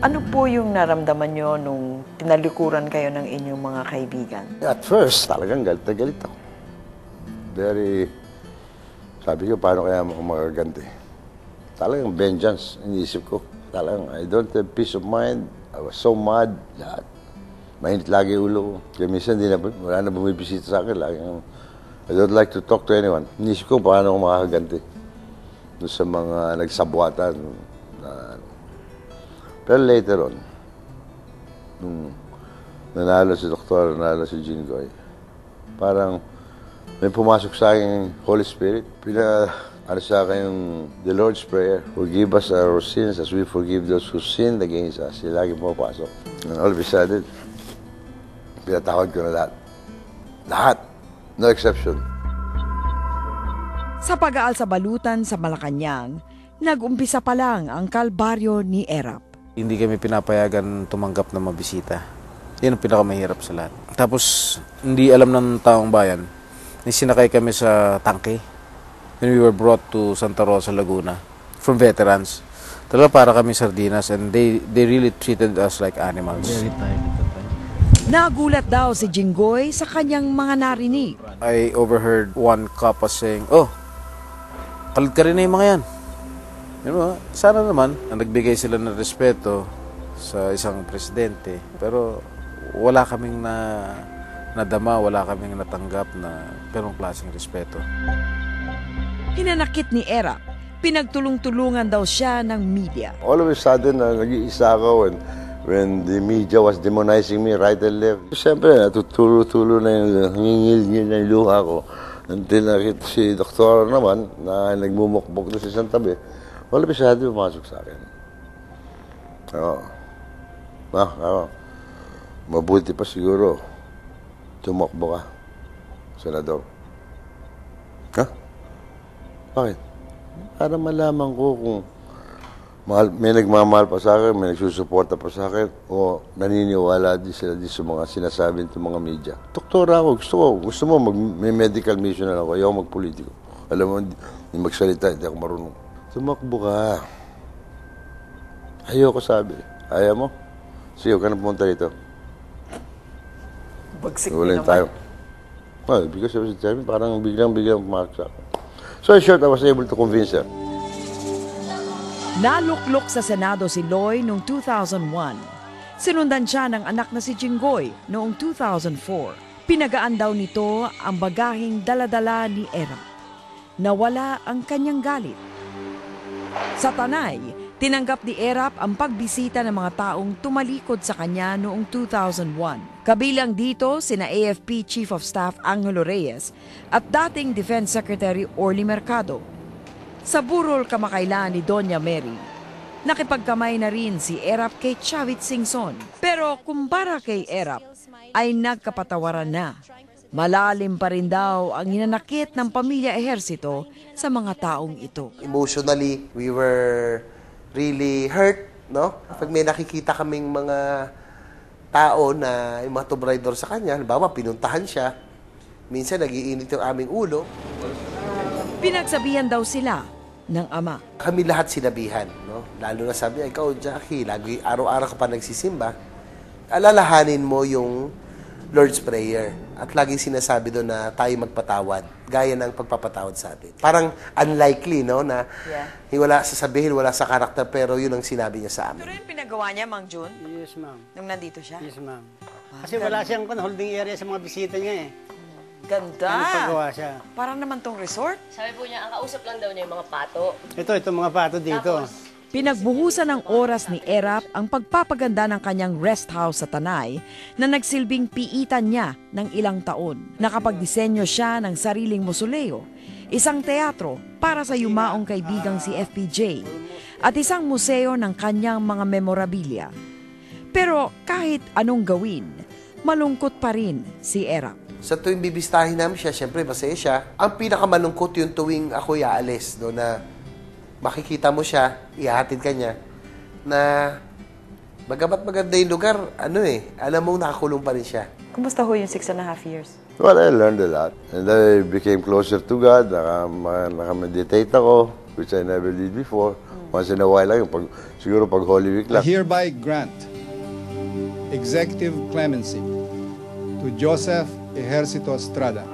Ano po yung naramdaman nyo nung tinalikuran kayo ng inyong mga kaibigan? At first, talagang galit na galit ako. Sabi ko, paano kaya ako magaganti? Talagang vengeance, iniisip ko. Talagang, I don't have peace of mind. I was so mad. Lahat. Mainit lagi ulo ko. Kaya minsan, wala na bumibisita sa akin. I don't like to talk to anyone. Iniisip ko, paano ako makakaganti doon sa mga nagsabwatan. Pero later on, nung nanalo si Doktor, nanalo si Jinggoy, parang may pumasok sa akin Holy Spirit. Sa akin yung the Lord's Prayer. Forgive us our sins as we forgive those who sinned against us. Yung lagi pumapasok. And all of a sudden, pinatawad ko na lahat. Lahat. No exception. Sa pag-aalsabalutan sa Malacanang, nag-umpisa pa lang ang kalbaryo ni Erap. Hindi kami pinapayagan tumanggap na mabisita. Yan ang pinakamahirap sa lahat. Tapos, hindi alam ng taong bayan, sinakay kami sa tangke. When we were brought to Santa Rosa, Laguna, from veterans. Talaga para kami sardinas and they really treated us like animals. Nagulat daw si Jinggoy sa kanyang mga narinig. I overheard one cop saying, "Oh, kalit ka rin na yung mga yan." Sana naman, nagbigay sila ng respeto sa isang presidente. Pero wala kaming nadama, wala kaming natanggap na ganong klaseng respeto. Hinanakit ni Erap, pinagtulong-tulungan daw siya ng media. All of a sudden, nag-iisa ako when the media was demonizing me right and left. Siyempre, natutulo-tulo na yung hingil-ngil na yung luha ko. Until nakita si Doktor naman na nagmumukbok doon sa isang tabi. All of a sudden, pumasok sa akin. Mabuti pa siguro tumakbo ka, Senador. Bakit? Para malaman ko kung may nagmamahal pa sa akin, may nagsusuporta pa sa akin, o naniniwala din sila sa mga sinasabi ng mga media. Doktora ako, gusto mo may medical mission na ako, ayaw magpolitiko. Alam mo, hindi magsalita, hindi ako marunong. Tumakbo ka. Ayaw ko sabi. Ayaw mo? Sige, huwag ka na pumunta dito. Bagsik Wala naman. tayo. Well, because I was determined, parang biglang pumark sa akin. So in short, I was able to convince her. Naluklok sa Senado si Loy noong 2001. Sinundan siya ng anak na si Jinggoy noong 2004. Pinagaan daw nito ang bagaheng daladala ni Erap. Nawala ang kanyang galit. Sa Tanay, tinanggap ni Erap ang pagbisita ng mga taong tumalikod sa kanya noong 2001. Kabilang dito sina AFP Chief of Staff Angelo Reyes at dating Defense Secretary Orly Mercado. Sa burol kamakailan ni Doña Mary, nakipagkamay na rin si Erap kay Chavit Singson. Pero kumpara kay Erap, ay nagkapatawaran na. Malalim pa rin daw ang hinanakit ng pamilya ehersito sa mga taong ito. Emotionally, we were really hurt, no? Pag may nakikita kaming mga tao na yung mga tubridor sa kanya, halimbawa pinuntahan siya, minsan nagiinit yung aming ulo. Pinagsabihan daw sila ng ama. Kami lahat sinabihan, no? Lalo na sabi, ikaw, Jackie, lagi araw-araw ka pa nagsisimba, alalahanin mo yung Lord's Prayer. At laging sinasabi doon na tayo magpatawad, gaya ng pagpapatawad sa atin. Parang unlikely, no? Na wala sasabihin, wala sa karakter, pero yun ang sinabi niya sa amin. Pero yung pinagawa niya, Mang Jun? Yes, ma'am. Nung nandito siya? Yes, ma'am. Kasi wala siyang holding area sa mga bisita niya eh. Ganda! Ano pagawa siya? Parang naman tong resort. Sabi po niya, ang kausap lang daw niya yung mga pato. Ito mga pato dito. Pinagbuhusan ng oras ni Erap ang pagpapaganda ng kanyang rest house sa Tanay na nagsilbing piitan niya ng ilang taon. Nakapagdisenyo siya ng sariling mausoleo, isang teatro para sa yumaong kaibigang si FPJ, at isang museo ng kanyang mga memorabilia. Pero kahit anong gawin, malungkot pa rin si Erap. Sa tuwing bibistahin namin siya, siyempre masaya siya. Ang pinakamalungkot yung tuwing ako iaalis, no, na makikita mo siya, ihahatid ka niya, na bagamat maganda yung lugar, alam mong nakakulong pa rin siya. Kumusta ho yung 6.5 years? Well, I learned a lot. And I became closer to God. Nakameditate ako. which I never did before. Once in a while lang, siguro pag Holy Week I lang. hereby grant executive clemency to Joseph Ejercito Estrada.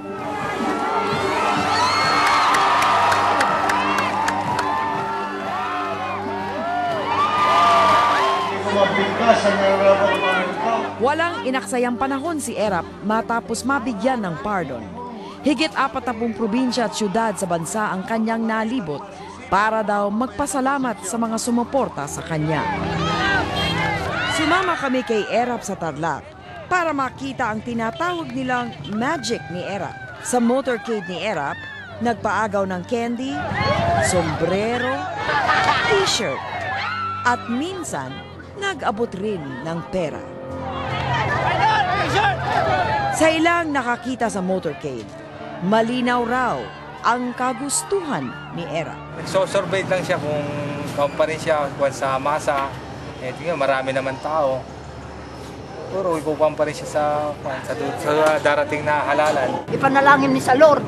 Walang inaksayang panahon si Erap matapos mabigyan ng pardon. Higit 40 probinsya at syudad sa bansa ang kanyang nalibot para daw magpasalamat sa mga sumuporta sa kanya. Sumama kami kay Erap sa Tarlac para makita ang tinatawag nilang magic ni Erap. Sa motorcade ni Erap, nagpaagaw ng candy, sombrero, t-shirt, at minsan nag-abot rin ng pera. Sa ilang nakakita sa motorcade, malinaw raw ang kagustuhan ni Erap. Nagsosorbate lang siya kung pa rin siya kung sa masa. Tingnan, marami naman tao. Puro ikukuha pa rin siya sa darating na halalan. Ipanalangin ni sa Lord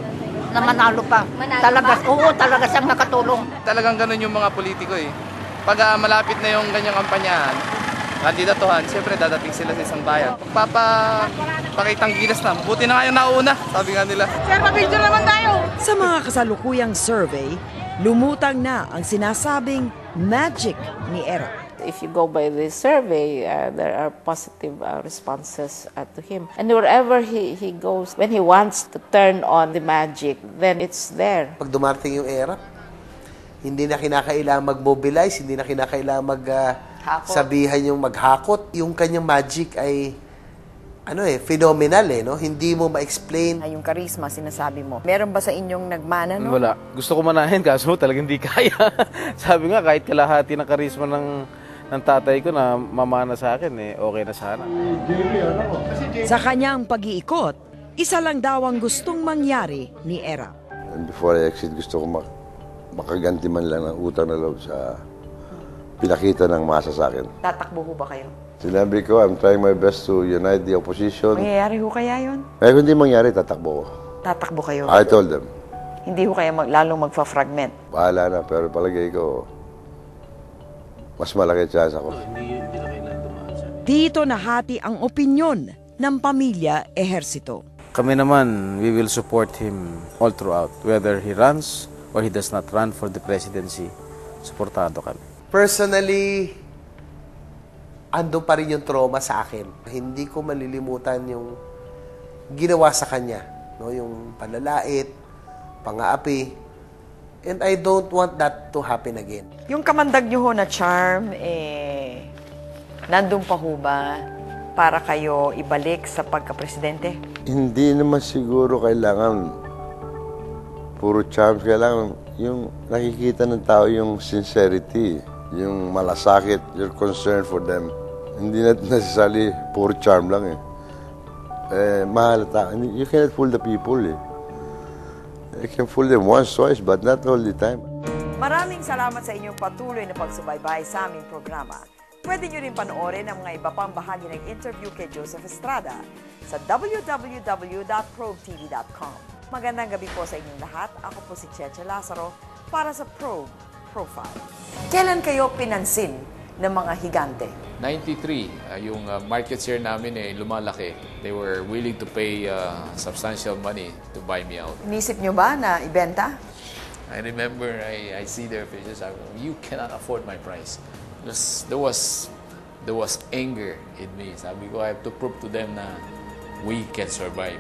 na manalo pa. Oo, talaga siyang nakatulong. Talagang ganun yung mga politiko eh. Pag malapit na yung ganyang kampanyahan, kandidatuhan, siyempre dadating sila sa isang bayan. Pakitang gilas na. Buti na kayo nauna, sabi nga nila. Sir, mabigyan naman tayo! Sa mga kasalukuyang survey, lumutang na ang sinasabing magic ni Erap. If you go by this survey, there are positive responses to him. And wherever he goes, when he wants to turn on the magic, then it's there. Pag dumarating yung era, hindi na kinakailangan mag-mobilize, hindi na kinakailangan sabihan yung maghakot. Yung kanyang magic ay phenomenal no? Hindi mo ma-explain. Yung charisma, sinasabi mo. Meron ba sa inyong nagmana, no? Wala. Gusto ko manahin, kaso talagang hindi kaya. Sabi nga, kahit kalahati ng karisma ng tatay ko na mamana sa akin, okay na sana. Sa kanyang pag-iikot, isa lang daw ang gustong mangyari ni Erap. And before I exit, gusto ko makaganti man lang ng utang na loob sa pinakita ng masa sa akin. Tatakbo ho ba kayo? Sinabi ko, I'm trying my best to unite the opposition. Mangyayari ho kaya yun? Kung hindi mangyari, tatakbo ko. Tatakbo kayo? I told them. Hindi ho kaya lalong magfa-fragment? Bahala na, pero palagay ko, mas malaki chance ako. Dito nahati ang opinyon ng pamilya Ejercito. Kami naman, we will support him all throughout. Whether he runs or he does not run for the presidency, suportado kami. Personally, ando pa rin yung trauma sa akin. Hindi ko malilimutan yung ginawa sa kanya. No? Yung panlalait, pang-aapi. And I don't want that to happen again. Yung kamandag nyo ho na charm, nandun pa ho ba para kayo ibalik sa pagka-presidente? Hindi naman siguro kailangan puro charms. Kailangan yung nakikita ng tao yung sincerity, yung malasakit, your concern for them. Hindi na necessarily puro charm lang mahalata. You cannot fool the people You can fool them once, twice, but not all the time. Maraming salamat sa inyong patuloy na pagsubaybay sa aming programa. Pwede nyo rin panoorin ang mga iba pang bahagi ng interview kay Joseph Estrada sa www.probetv.com. Magandang gabi po sa inyong lahat. Ako po si Cheche Lazaro para sa Probe Profile. Kailan kayo pinansin ng mga higante? 93, yung market share namin lumalaki. They were willing to pay substantial money to buy me out. Inisip nyo ba na ibenta? I remember I see their faces. I go, you cannot afford my price. There was anger in me. Sabi ko, I have to prove to them na we can survive.